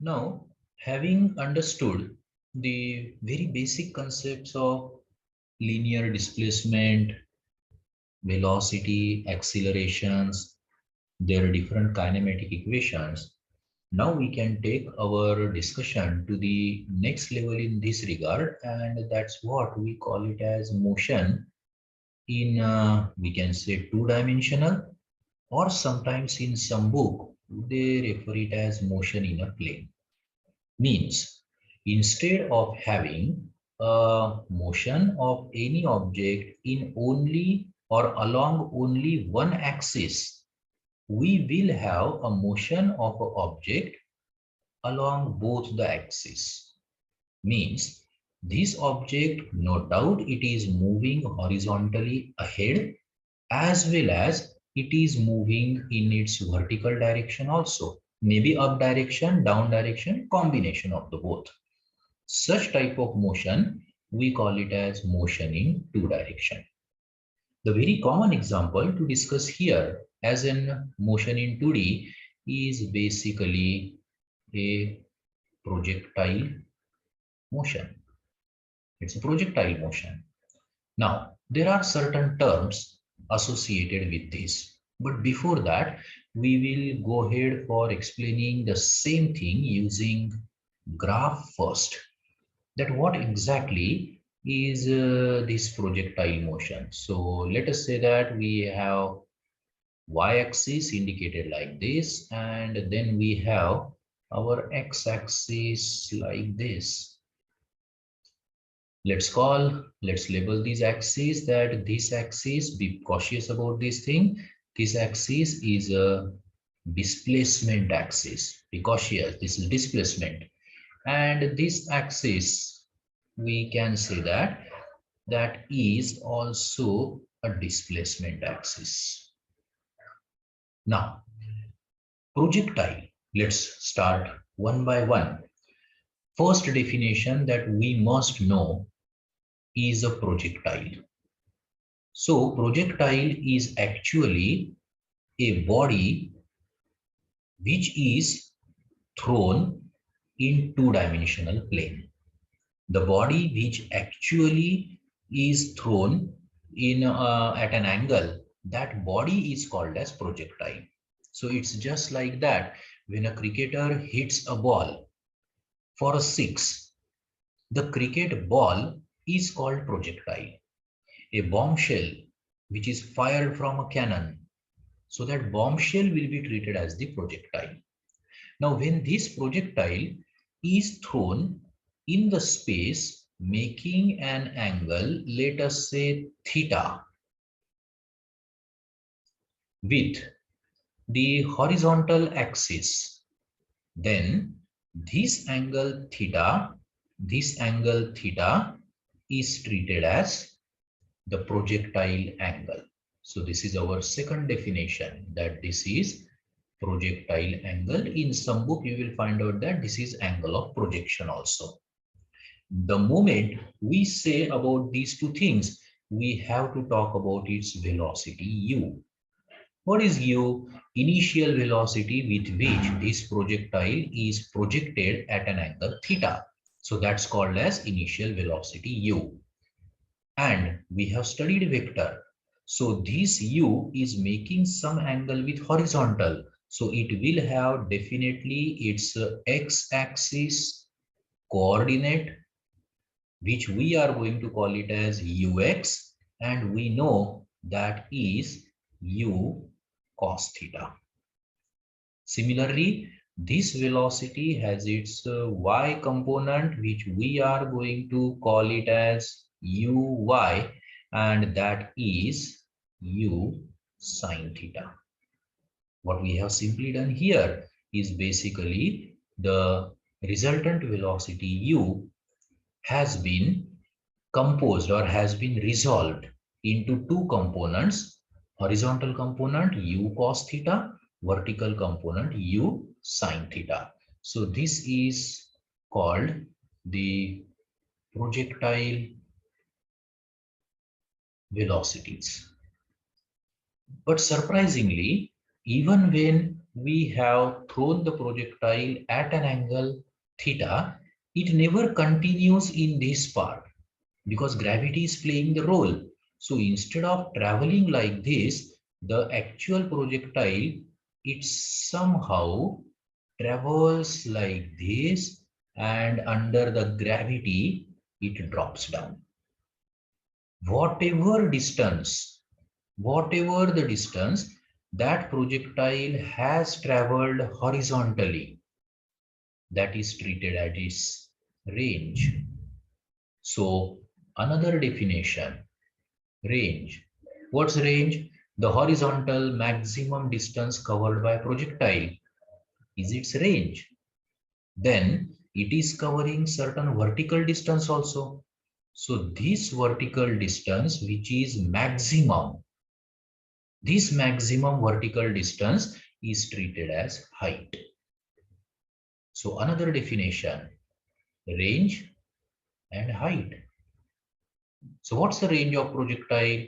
Now, having understood the very basic concepts of linear displacement, velocity, accelerations, their different kinematic equations, now we can take our discussion to the next level in this regard, and that's what we call it as motion in, we can say, two-dimensional, or sometimes in some book, they refer it as motion in a plane. Means instead of having a motion of any object in only or along only one axis, we will have a motion of an object along both the axes. Means this object, no doubt, it is moving horizontally ahead as well as it is moving in its vertical direction also. Maybe up direction, down direction, combination of the both. Such type of motion, we call it as motion in two direction. The very common example to discuss here as in motion in 2D is basically a projectile motion. It's a projectile motion. Now, there are certain terms associated with this. But before that, we will go ahead for explaining the same thing using graph first. That what exactly is this projectile motion. So let us say that we have y-axis indicated like this, and then we have our x-axis like this. Let's label these axes that this axis, be cautious about this thing. This axis is a displacement axis. Be cautious, this is displacement. And this axis, we can say that that is also a displacement axis. Now, projectile, let's start one by one. First definition that we must know is a projectile. So projectile is actually a body which is thrown in two-dimensional plane. The body which actually is thrown in at an angle, that body is called as projectile. So it's just like that. When a cricketer hits a ball for a six, the cricket ball is called projectile. A bombshell which is fired from a cannon, so that bombshell will be treated as the projectile. Now, when this projectile is thrown in the space making an angle, let us say theta, with the horizontal axis, then this angle theta is treated as the projectile angle. So this is our second definition, that this is projectile angle. In some book you will find out that this is angle of projection also. The moment we say about these two things, we have to talk about its velocity u. What is u? Initial velocity with which this projectile is projected at an angle theta. So that's called as initial velocity u. And we have studied vector. So this u is making some angle with horizontal. So it will have definitely its x-axis coordinate, which we are going to call it as ux, and we know that is u cos theta. Similarly, this velocity has its y component, which we are going to call it as uy, and that is u sine theta. What we have simply done here is basically the resultant velocity u has been composed or has been resolved into two components: horizontal component u cos theta, vertical component u sine theta. So this is called the projectile velocities. But surprisingly, even when we have thrown the projectile at an angle theta, it never continues in this part because gravity is playing the role. So instead of traveling like this, the actual projectile, it somehow travels like this, and under the gravity, it drops down. Whatever distance, whatever the distance, that projectile has traveled horizontally, that is treated as its range. So another definition, range. What's range? The horizontal maximum distance covered by projectile is its range. Then it is covering certain vertical distance also. So this vertical distance, which is maximum, this maximum vertical distance is treated as height. So another definition, range and height. So what's the range of projectile?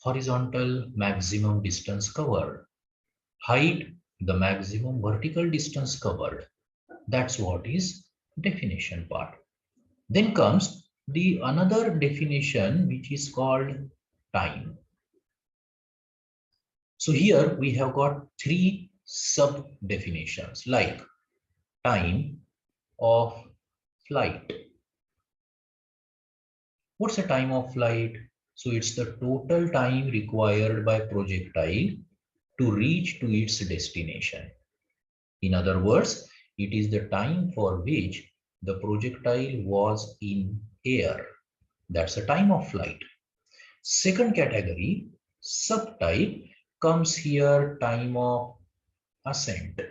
Horizontal maximum distance covered. Height, the maximum vertical distance covered. That's what is definition part. Then comes the another definition, which is called time. So here we have got three sub definitions like time of flight. What's the time of flight? So it's the total time required by projectile to reach to its destination. In other words, it is the time for which the projectile was in air. That's the time of flight. Second category, subtype, comes here, time of ascent.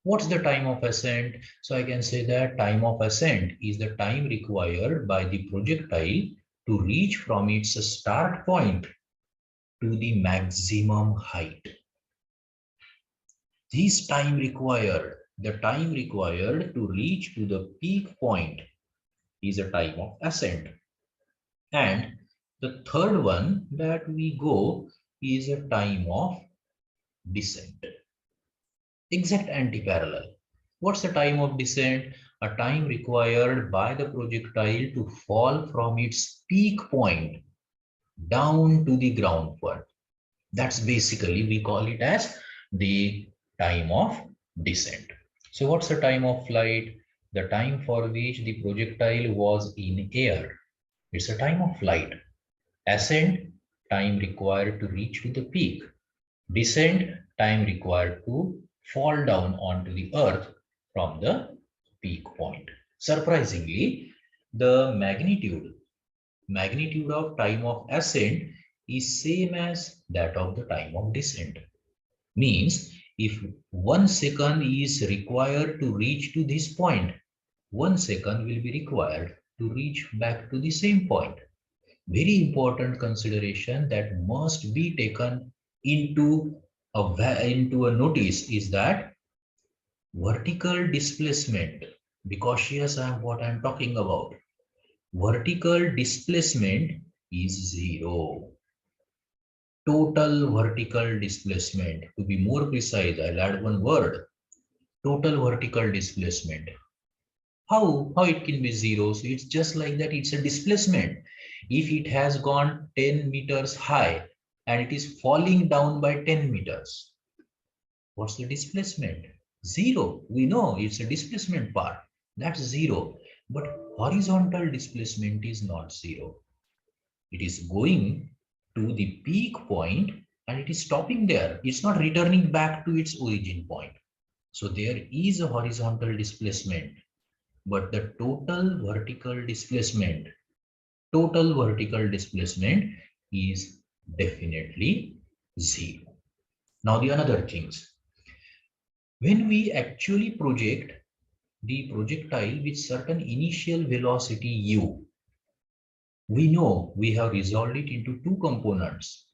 What's the time of ascent? So I can say that time of ascent is the time required by the projectile to reach from its start point to the maximum height. This time required, the time required to reach to the peak point is a time of ascent. And the third one that we go is a time of descent. Exact anti-parallel. What's the time of descent? A time required by the projectile to fall from its peak point down to the ground point. That's basically, we call it as the time of descent. So what's the time of flight? The time for which the projectile was in air. It's a time of flight. Ascent, time required to reach to the peak. Descent, time required to fall down onto the earth from the peak point. Surprisingly, the magnitude of time of ascent is same as that of the time of descent. Means if 1 second is required to reach to this point, 1 second will be required to reach back to the same point. Very important consideration that must be taken into a notice is that vertical displacement. Be cautious on what I'm talking about. Vertical displacement is zero. Total vertical displacement. To be more precise, I'll add one word. Total vertical displacement. How it can be zero? So it's just like that. It's a displacement. If it has gone 10 meters high and it is falling down by 10 meters, what's the displacement? Zero. We know it's a displacement part. That's zero. But horizontal displacement is not zero. It is going to the peak point and it is stopping there. It's not returning back to its origin point. So there is a horizontal displacement, but the total vertical displacement is definitely zero. Now the another things, when we actually project the projectile with certain initial velocity u, we know we have resolved it into two components,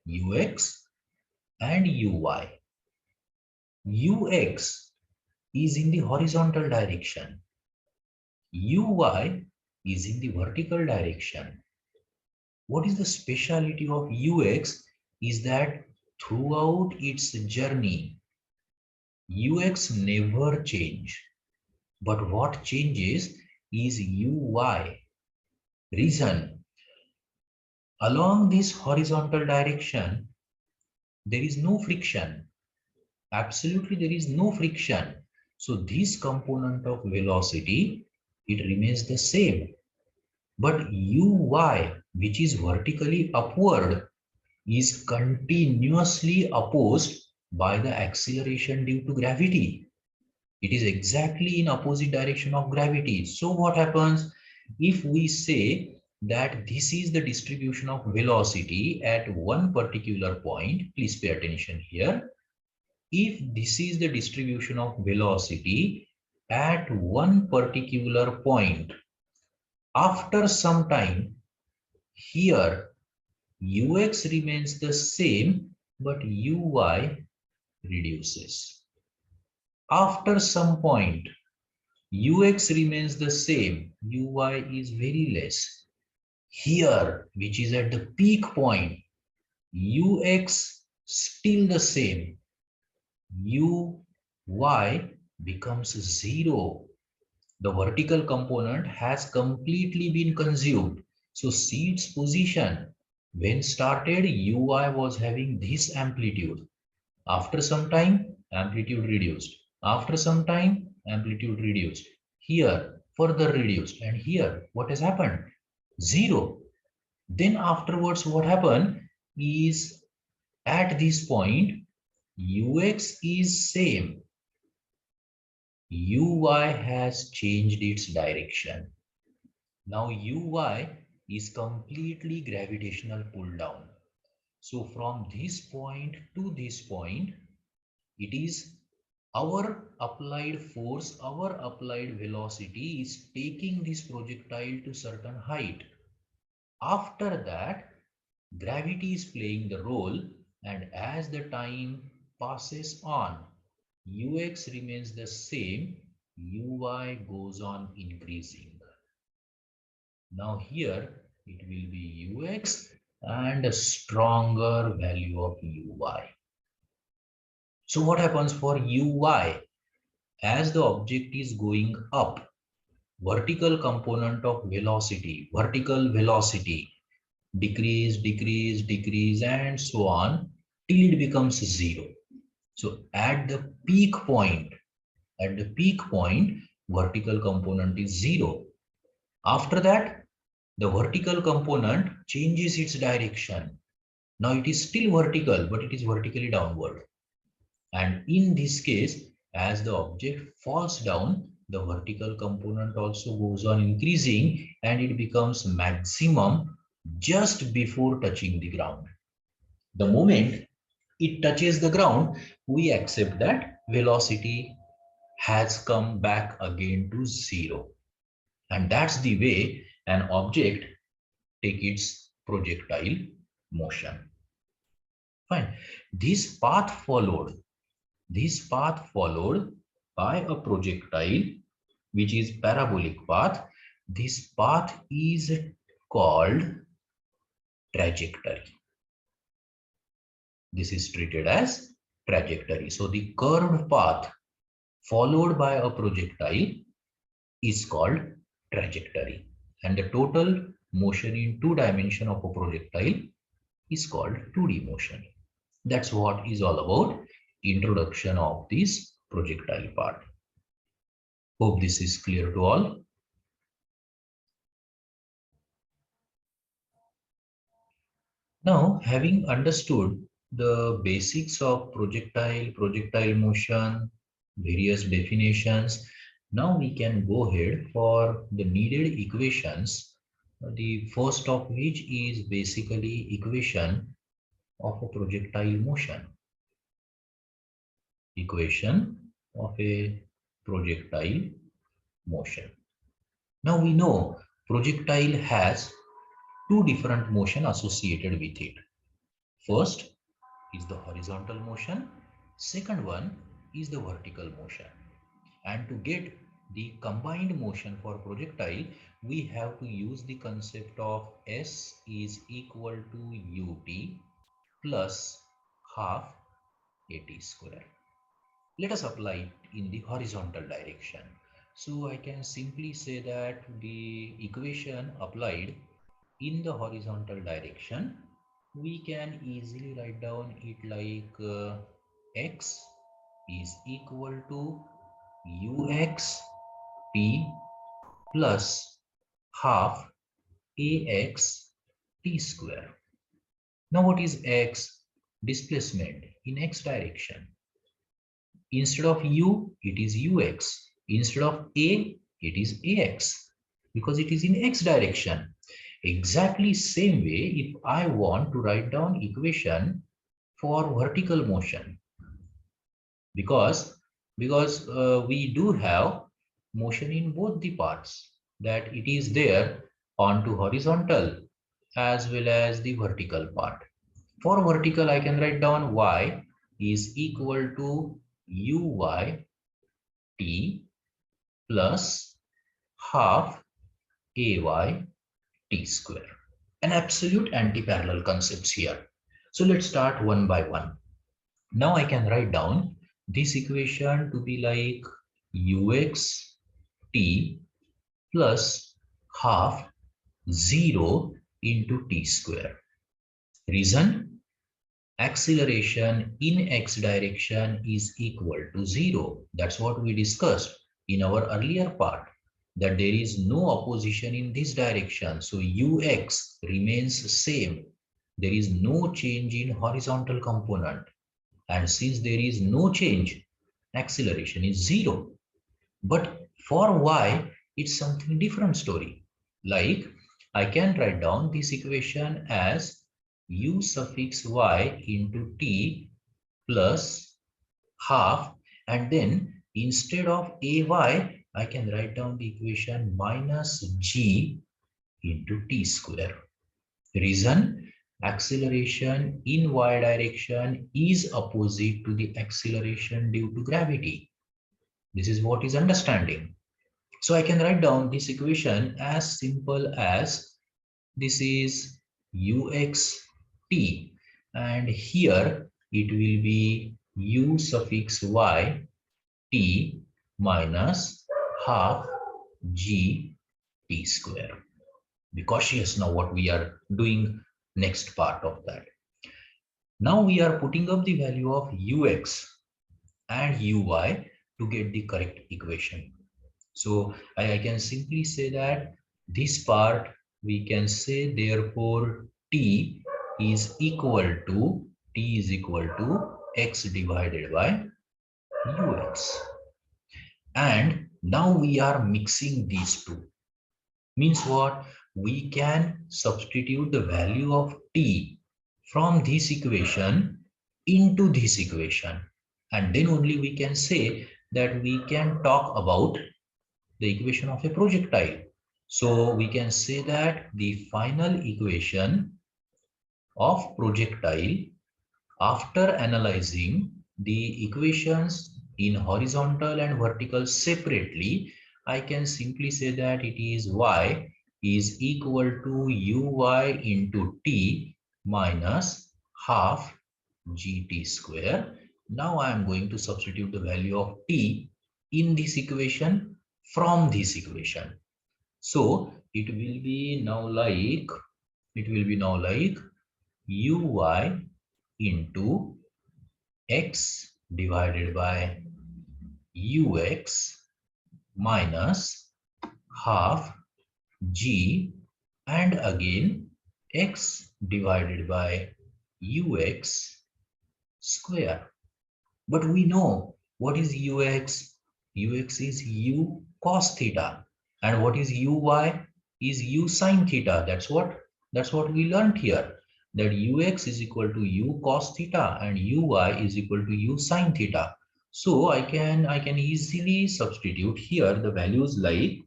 ux and uy. Ux is in the horizontal direction. Uy is in the vertical direction. What is the speciality of ux is that throughout its journey, ux never change, but what changes is uy. Reason: along this horizontal direction, there is no friction. Absolutely, there is no friction. So this component of velocity, it remains the same. But uy, which is vertically upward, is continuously opposed by the acceleration due to gravity. It is exactly in opposite direction of gravity. So what happens if we say that this is the distribution of velocity at one particular point? Please pay attention here. If this is the distribution of velocity at one particular point, after some time, here ux remains the same, but uy reduces. After some point, ux remains the same, uy is very less. Here, which is at the peak point, ux still the same, uy becomes 0. The vertical component has completely been consumed. So see its position. When started, ui was having this amplitude. After some time, amplitude reduced. After some time, amplitude reduced. Here, further reduced. And here, what has happened? 0. Then afterwards, what happened is at this point, ux is same. uy has changed its direction. Now uy is completely gravitational pull down. So from this point to this point, it is our applied force, our applied velocity is taking this projectile to certain height. After that, gravity is playing the role, and as the time passes on, ux remains the same, uy goes on increasing. Now here it will be ux and a stronger value of uy. So what happens for uy? As the object is going up, vertical component of velocity, vertical velocity, decrease, decrease, decrease, and so on till it becomes 0. So at the peak point, vertical component is 0. After that, the vertical component changes its direction. Now it is still vertical, but it is vertically downward. And in this case, as the object falls down, the vertical component also goes on increasing and it becomes maximum just before touching the ground. The moment it touches the ground, we accept that velocity has come back again to 0. And that's the way an object takes its projectile motion. Fine. This path followed by a projectile which is parabolic path. This path is called trajectory. This is treated as trajectory. So the curved path followed by a projectile is called trajectory. And the total motion in 2 dimension of a projectile is called 2D motion. That's what is all about introduction of this projectile part. Hope this is clear to all. Now, having understood the basics of projectile motion, various definitions, now we can go ahead for the needed equations. The first of which is basically equation of a projectile motion. Equation of a projectile motion. Now we know projectile has 2 different motion associated with it. First is the horizontal motion. Second one is the vertical motion. And to get the combined motion for projectile, we have to use the concept of S is equal to ut plus half at square. Let us apply it in the horizontal direction. So I can simply say that the equation applied in the horizontal direction, we can easily write down it like x is equal to ux t plus half ax t square. Now what is x? Displacement in x direction. Instead of u, it is ux. Instead of a, it is ax because it is in x direction. Exactly same way, if I want to write down equation for vertical motion, because we do have motion in both the parts, that it is there onto horizontal as well as the vertical part. For vertical, I can write down y is equal to uy t plus half ay t square. An absolute anti-parallel concepts here. So let's start one by one. Now I can write down this equation to be like ux t plus half 0 into t square. Reason? Acceleration in x direction is equal to 0. That's what we discussed in our earlier part, that there is no opposition in this direction. So ux remains same. There is no change in horizontal component. And since there is no change, acceleration is 0. But for y, it's something different story. Like I can write down this equation as u suffix y into t plus half, and then instead of ay, I can write down the equation minus g into t square. Reason? Acceleration in y direction is opposite to the acceleration due to gravity. This is what is understanding. So I can write down this equation as simple as this is ux t, and here it will be u suffix y t minus half g t square. Be cautious now what we are doing next part of that. Now we are putting up the value of ux and uy to get the correct equation. So I can simply say that this part we can say therefore t is equal to x divided by ux. And now we are mixing these two. Means what? We can substitute the value of t from this equation into this equation. And then only we can say that we can talk about the equation of a projectile. So we can say that the final equation of projectile, after analyzing the equations in horizontal and vertical separately, I can simply say that it is y is equal to uy into t minus half gt square. Now I am going to substitute the value of t in this equation from this equation. So it will be now like uy into x divided by ux minus half g, and again x divided by ux square. But we know what is ux. Ux is u cos theta, and what is uy is u sin theta. That's what we learned here, that ux is equal to u cos theta and uy is equal to u sin theta. So I can easily substitute here the values like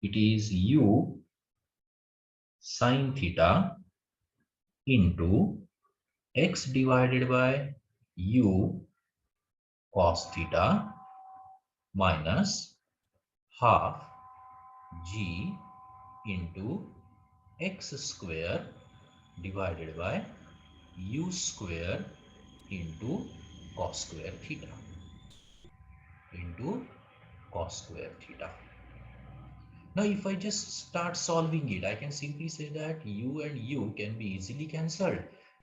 it is u sin theta into x divided by u cos theta minus half g into x square divided by u square into cos square theta into cos square theta. Now, if I just start solving it, I can simply say that u and u can be easily cancelled,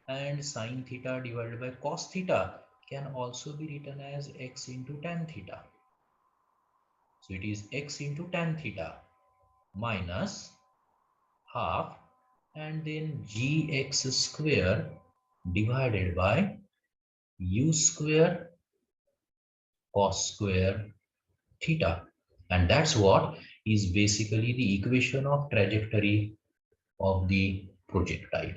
and sine theta divided by cos theta can also be written as x into tan theta. So it is x into tan theta minus half and then gx square divided by u square cos square theta. And that's what is basically the equation of trajectory of the projectile.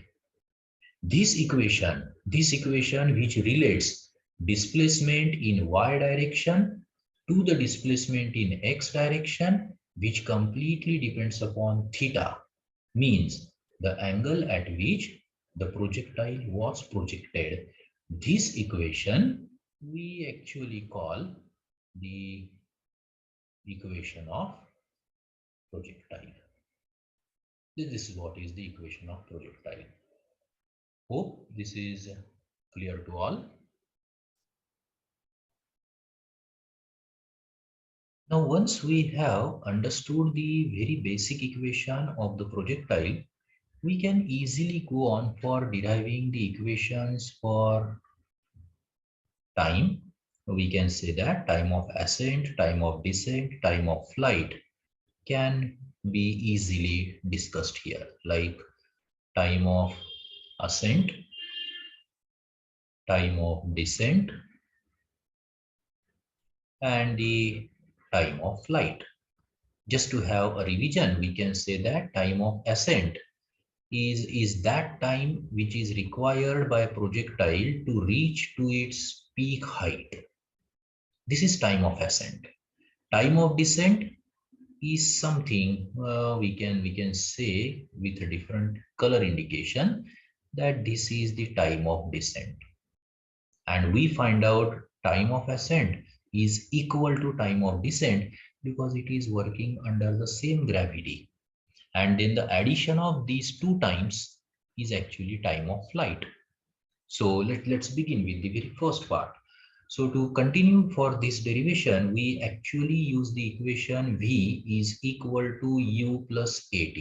This equation which relates displacement in y direction to the displacement in x direction, which completely depends upon theta, means the angle at which the projectile was projected. This equation we actually call the equation of projectile. This is what is the equation of projectile. Hope this is clear to all. Now, once we have understood the very basic equation of the projectile, we can easily go on for deriving the equations for time. We can say that time of ascent, time of descent, time of flight can be easily discussed here, like time of ascent, time of descent, and the time of flight. Just to have a revision, we can say that time of ascent is that time which is required by projectile to reach to its peak height. This is time of ascent. Time of descent is something we can say with a different color indication that this is the time of descent. And we find out time of ascent is equal to time of descent because it is working under the same gravity. And then the addition of these two times is actually time of flight. So let's begin with the very first part. So to continue for this derivation, we actually use the equation V is equal to U plus AT.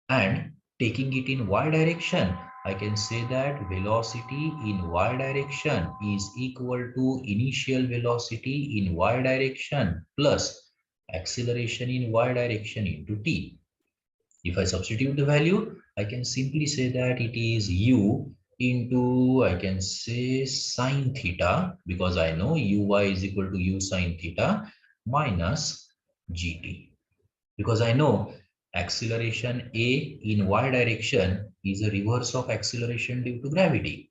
And taking it in y direction, I can say that velocity in y direction is equal to initial velocity in y direction plus acceleration in y direction into t. If I substitute the value, I can simply say that it is u into, I can say, sine theta, because I know uy is equal to u sine theta minus gt. Because I know acceleration a in y direction is a reverse of acceleration due to gravity.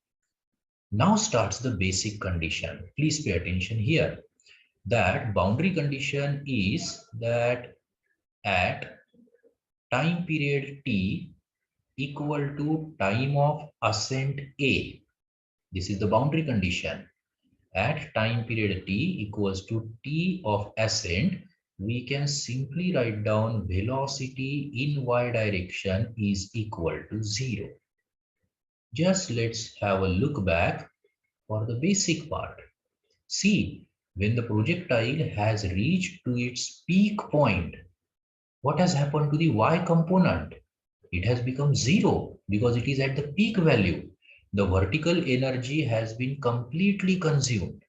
Now starts the basic condition. Please pay attention here. That boundary condition is that at time period t equal to time of ascent A. This is the boundary condition. At time period t equals to t of ascent, we can simply write down velocity in y direction is equal to 0. Just let's have a look back for the basic part. See, when the projectile has reached to its peak point, what has happened to the y component? It has become 0 because it is at the peak value. The vertical energy has been completely consumed.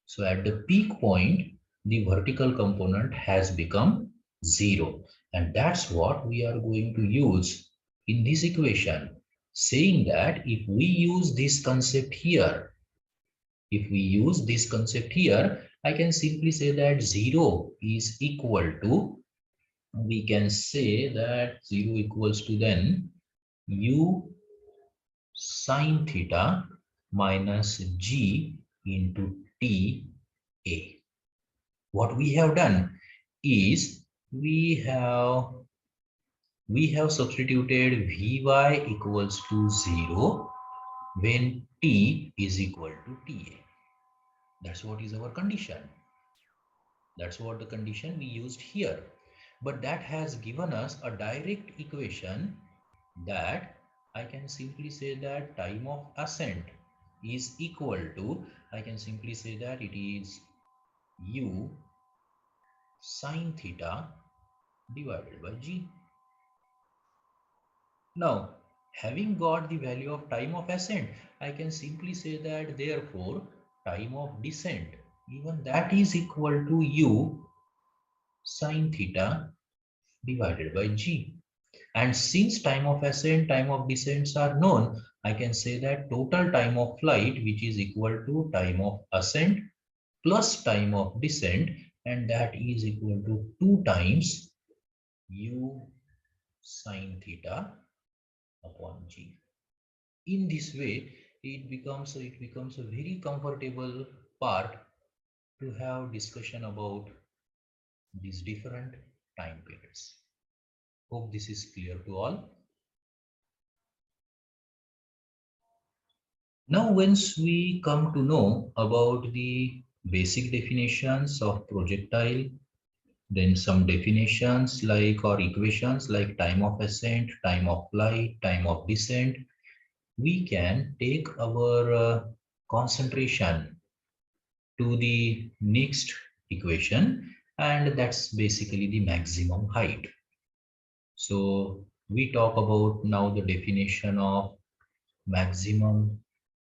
So at the peak point, the vertical component has become 0. And that's what we are going to use in this equation, saying that if we use this concept here, I can simply say that 0 is equal to, we can say that 0 equals to then u sine theta minus g into t a. What we have done is we have substituted Vy equals to 0 when t is equal to Ta. That's what is our condition. That's what the condition we used here. But that has given us a direct equation that I can simply say that time of ascent is equal to, I can simply say that it is u sine theta divided by g. Now, having got the value of time of ascent, I can simply say that therefore time of descent, even that is equal to u sine theta divided by g. And since time of ascent, time of descents are known, I can say that total time of flight, which is equal to time of ascent plus time of descent, and that is equal to 2 times u sine theta upon g. In this way, it becomes a very comfortable part to have discussion about these different time periods. Hope this is clear to all. Now, once we come to know about the basic definitions of projectile, then some definitions like or equations like time of ascent, time of flight, time of descent, we can take our concentration to the next equation, and that's basically the maximum height. So we talk about now the definition of maximum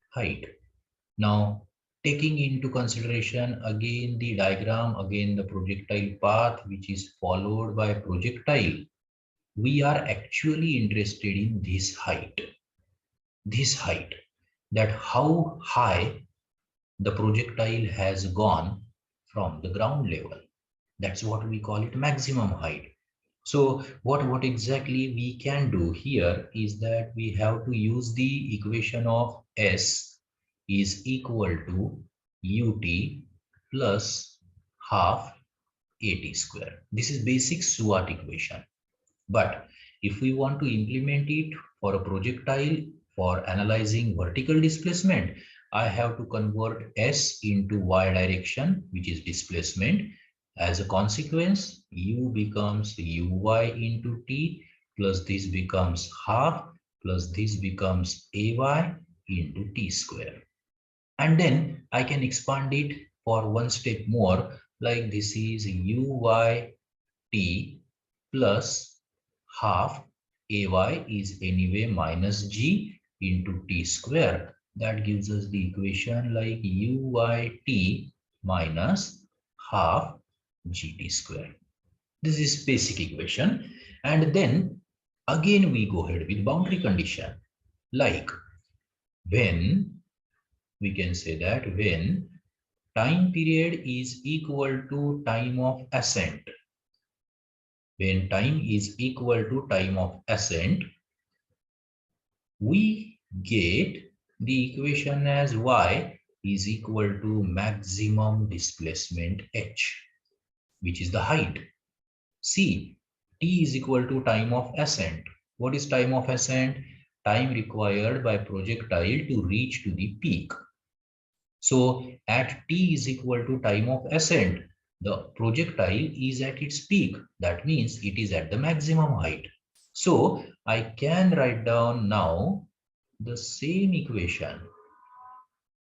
height. Now, taking into consideration again the diagram, again the projectile path which is followed by projectile, we are actually interested in this height, that how high the projectile has gone from the ground level. That's what we call it maximum height. So what exactly we can do here is that we have to use the equation of S is equal to ut plus half at square. This is basic SWOT equation. But if we want to implement it for a projectile for analyzing vertical displacement, I have to convert S into y direction, which is displacement. As a consequence, u becomes uy into t, plus this becomes half, plus this becomes ay into t square. And then I can expand it for one step more, like this is uy t plus half ay is anyway minus g into t square. That gives us the equation like uyt minus half gt square. This is basic equation. And then again we go ahead with boundary condition, like when we can say that when time period is equal to time of ascent, when time is equal to time of ascent, we get the equation as y is equal to maximum displacement h, which is the height. See, t is equal to time of ascent. What is time of ascent? Time required by projectile to reach to the peak. So at t is equal to time of ascent, the projectile is at its peak. That means it is at the maximum height. So I can write down now the same equation.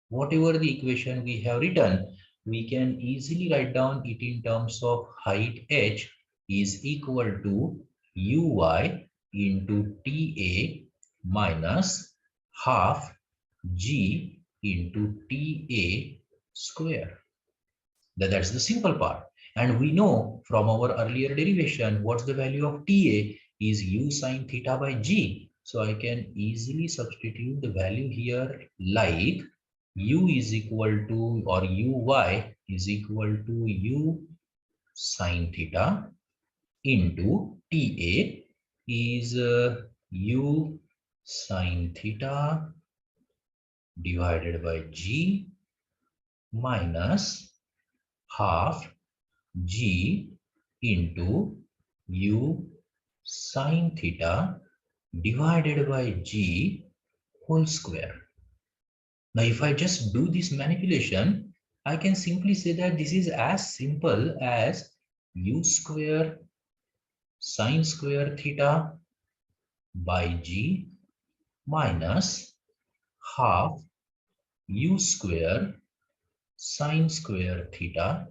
Whatever the equation we have written, we can easily write down it in terms of height h is equal to uy into ta minus half g into ta square. That's the simple part. And we know from our earlier derivation, what's the value of ta is u sine theta by g. So I can easily substitute the value here like u is equal to, or uy is equal to u sine theta into ta is u sine theta divided by g minus half g into u sine theta divided by g whole square. Now, if I just do this manipulation, I can simply say that this is as simple as u square sine square theta by g minus half u square sine square theta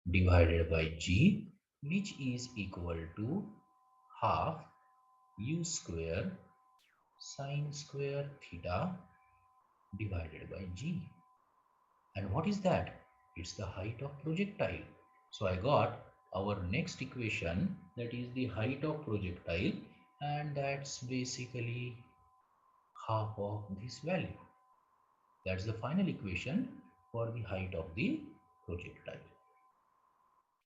divided by g, which is equal to half u square sine square theta divided by g. And what is that? It's the height of projectile. So I got our next equation, that is the height of projectile, and that's basically half of this value. That's the final equation for the height of the projectile.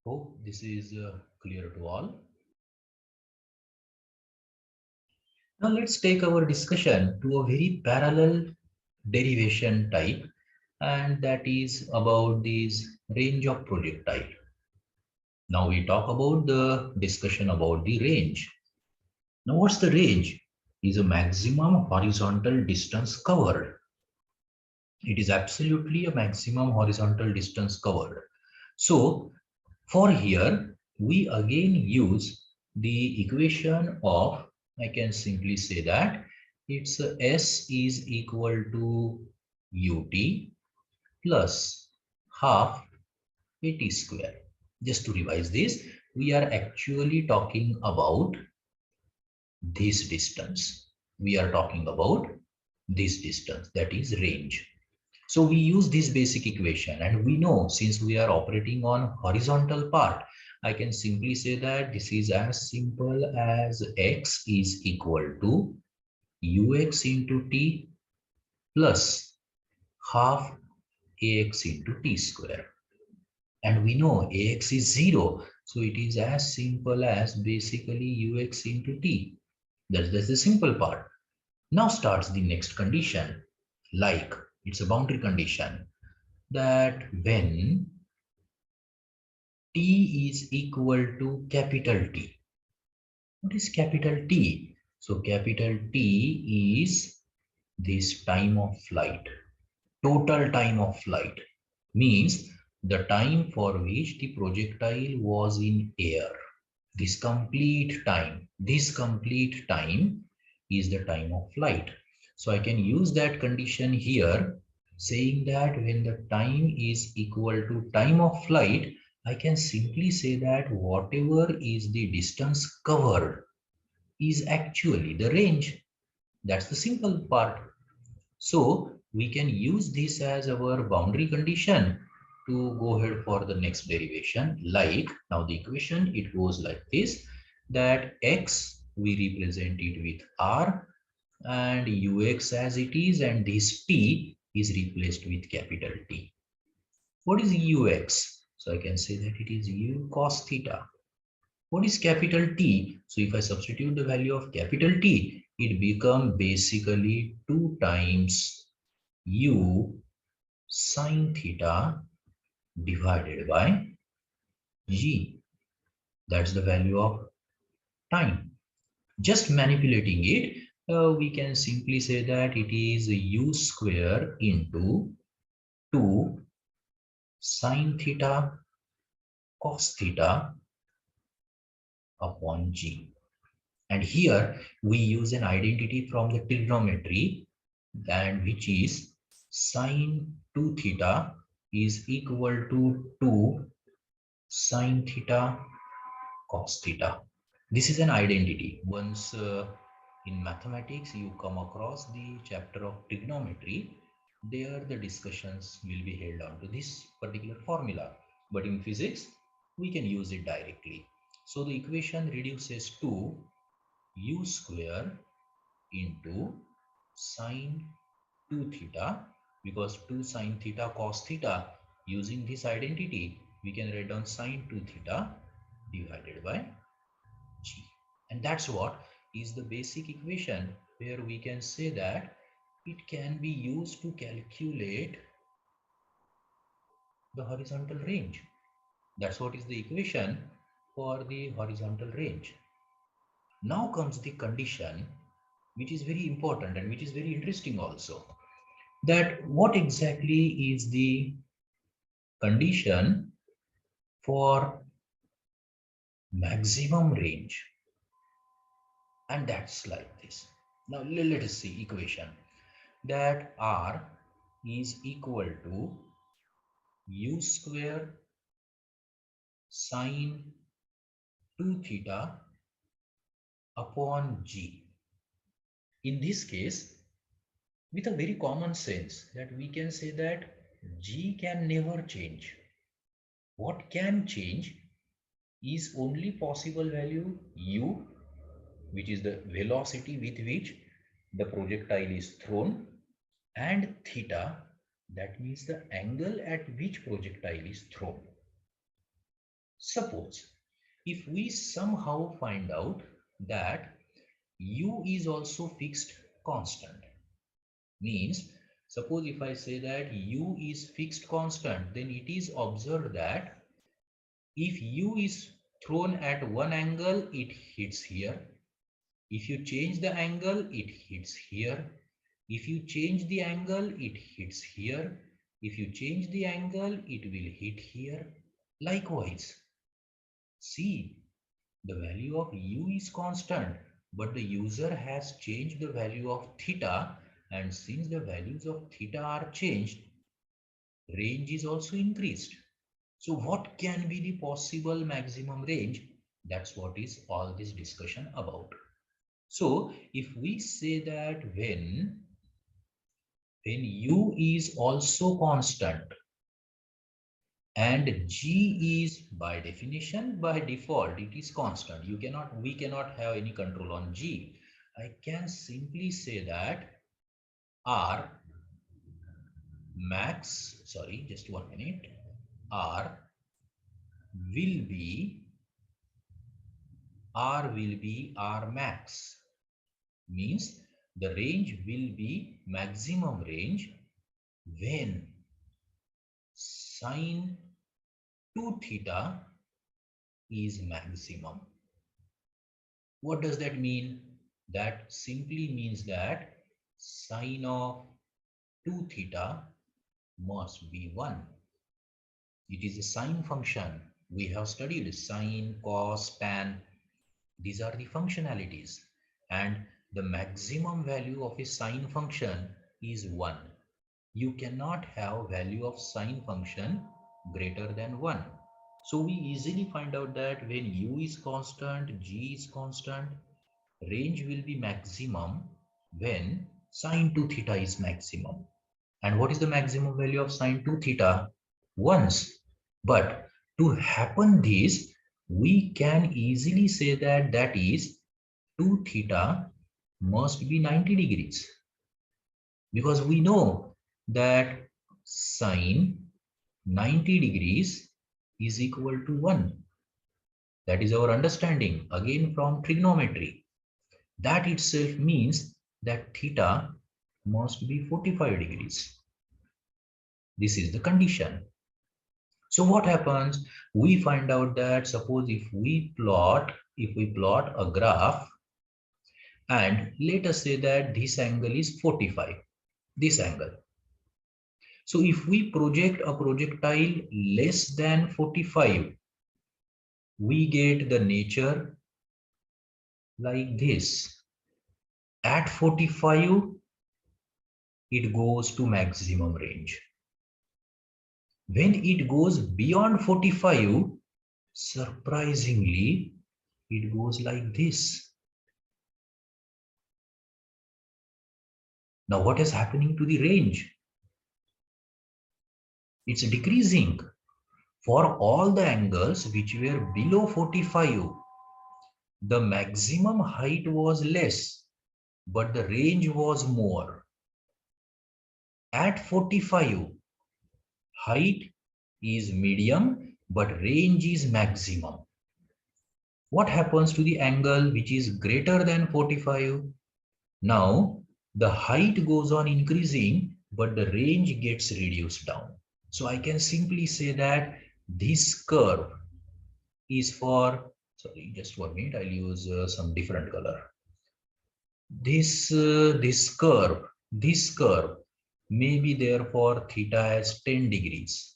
Hope this is clear to all. Now let's take our discussion to a very parallel derivation type, and that is about this range of projectile. Now we talk about the discussion about the range. Now what's the range? Is a maximum horizontal distance covered. It is absolutely a maximum horizontal distance covered. So for here, we again use the equation of, I can simply say that it's S is equal to ut plus half at square. Just to revise this, we are actually talking about this distance. We are talking about this distance, that is range. So we use this basic equation, and we know since we are operating on horizontal part, I can simply say that this is as simple as x is equal to ux into t plus half ax into t square. And we know ax is 0. So it is as simple as basically ux into t. That's the simple part. Now starts the next condition, like it's a boundary condition, that when t is equal to capital T. What is capital T? So capital T is this time of flight. Total time of flight means the time for which the projectile was in air. This complete time is the time of flight. So I can use that condition here, saying that when the time is equal to time of flight, I can simply say that whatever is the distance covered is actually the range. That's the simple part. So we can use this as our boundary condition to go ahead for the next derivation. Like now the equation, it goes like this, that x we represent it with r and ux as it is, and this t is replaced with capital T. What is ux? So I can say that it is u cos theta. What is capital T? So if I substitute the value of capital T, it becomes basically 2 times u sine theta divided by g. That's the value of time. Just manipulating it, we can simply say that it is u square into 2 sine theta cos theta upon g. And here we use an identity from the trigonometry, and which is sine 2 theta is equal to 2 sine theta cos theta. This is an identity. Once in mathematics you come across the chapter of trigonometry, there the discussions will be held on to this particular formula. But in physics, we can use it directly. So the equation reduces to u square into sine 2 theta, because 2 sine theta cos theta, using this identity we can write down sine 2 theta divided by g. And that's what is the basic equation, where we can say that it can be used to calculate the horizontal range. That's what is the equation for the horizontal range. Now comes the condition, which is very important and which is very interesting also, that what exactly is the condition for maximum range. And that's like this. Now let us see equation, that r is equal to u square sine 2 theta upon g. In this case, with a very common sense, that we can say that g can never change. What can change is only possible value u, which is the velocity with which the projectile is thrown, and theta, that means the angle at which projectile is thrown. Suppose if we somehow find out that u is also fixed constant, means suppose if I say that u is fixed constant, then it is observed that if u is thrown at one angle, it hits here. If you change the angle, it hits here. If you change the angle, it hits here. If you change the angle, it will hit here. Likewise, see, the value of u is constant, but the user has changed the value of theta, and since the values of theta are changed, range is also increased. So what can be the possible maximum range? That's what is all this discussion about. So if we say that when u is also constant and g is by definition, by default, it is constant. We cannot have any control on g. I can simply say that r max, sorry, just 1 minute, r will be r max, means the range will be maximum range when sine 2 theta is maximum. What does that mean? That simply means that sine of 2 theta must be 1. It is a sine function. We have studied sine, cos, tan. These are the functionalities. And the maximum value of a sine function is 1. You cannot have value of sine function greater than 1. So we easily find out that when u is constant, g is constant, range will be maximum when sine 2 theta is maximum. And what is the maximum value of sine 2 theta? Once. But to happen this, we can easily say that that is 2 theta must be 90 degrees. Because we know that sine 90 degrees is equal to 1. That is our understanding, again from trigonometry. That itself means that theta must be 45 degrees. This is the condition. So what happens? We find out that suppose if we plot a graph, and let us say that this angle is 45, this angle. So if we project a projectile less than 45, we get the nature like this. At 45, it goes to maximum range. When it goes beyond 45, surprisingly, it goes like this. Now, what is happening to the range? It's decreasing. For all the angles which were below 45, the maximum height was less, but the range was more. At 45, height is medium, but range is maximum. What happens to the angle which is greater than 45? Now, the height goes on increasing, but the range gets reduced down. So I can simply say that this curve is for, sorry, just 1 minute, I'll use some different color. This curve may be there for theta as 10 degrees.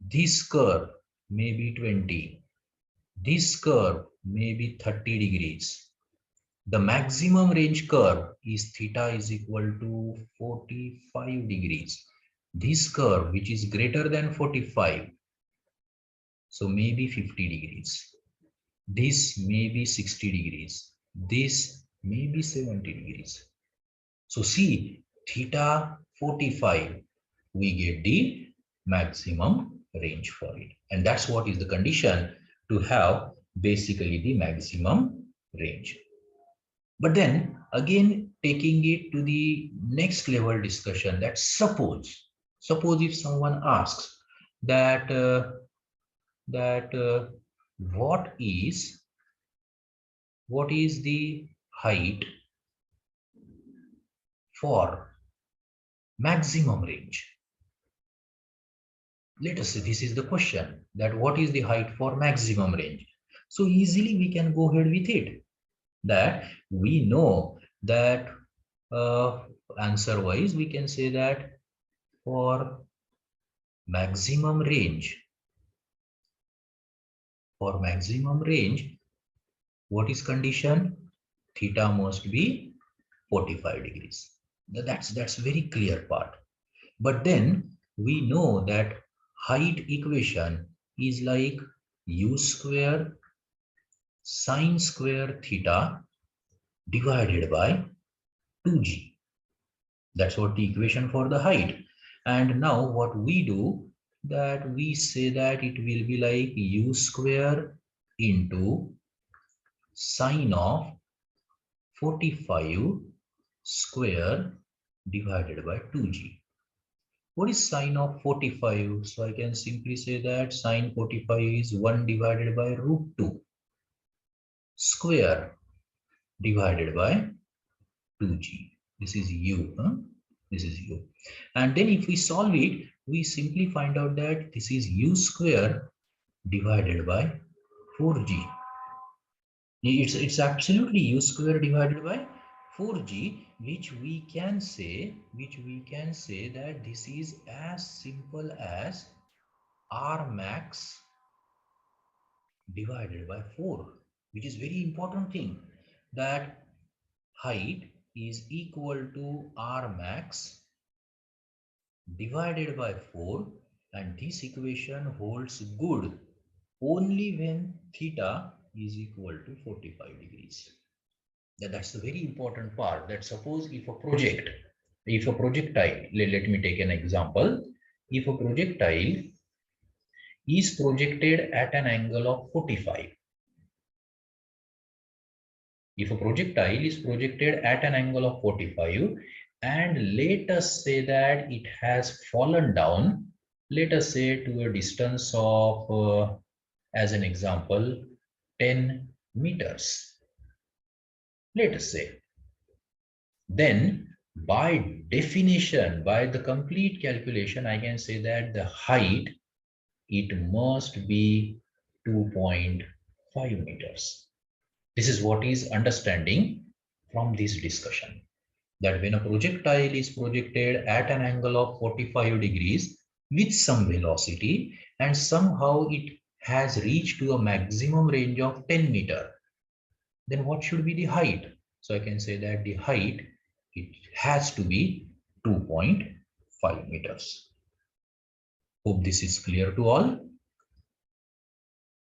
This curve may be 20. This curve may be 30 degrees. The maximum range curve is theta is equal to 45 degrees. This curve, which is greater than 45, so maybe 50 degrees. This may be 60 degrees. This may be 70 degrees. So see, theta 45, we get the maximum range for it. And that's what is the condition to have basically the maximum range. But then again, taking it to the next level discussion, that suppose if someone asks that that what is the height for maximum range? Let us say this is the question, that what is the height for maximum range? So easily we can go ahead with it, that we know that answer wise we can say that for maximum range, what is condition? Theta must be 45 degrees. That's very clear part. But then we know that height equation is like u square sine square theta divided by 2g. That's what the equation for the height. And now what we do, that we say that it will be like u square into sine of 45 square divided by 2g. What is sine of 45? So I can simply say that sine 45 is 1 divided by root 2 square divided by 2g. This is u. This is u. And then if we solve it, we simply find out that this is u square divided by 4g. It's absolutely u square divided by 4g, which we can say that this is as simple as r max divided by 4, which is very important thing, that height is equal to r max divided by 4, and this equation holds good only when theta is equal to 45 degrees. That's the very important part, that suppose if a projectile, let me take an example. If a projectile is projected at an angle of 45, if a projectile is projected at an angle of 45, and let us say that it has fallen down, let us say to a distance of, as an example, 10 meters, let us say, then by definition, by the complete calculation, I can say that the height, it must be 2.5 meters. This is what is understanding from this discussion, that when a projectile is projected at an angle of 45 degrees with some velocity, and somehow it has reached to a maximum range of 10 meter, then what should be the height? So I can say that the height, it has to be 2.5 meters. Hope this is clear to all.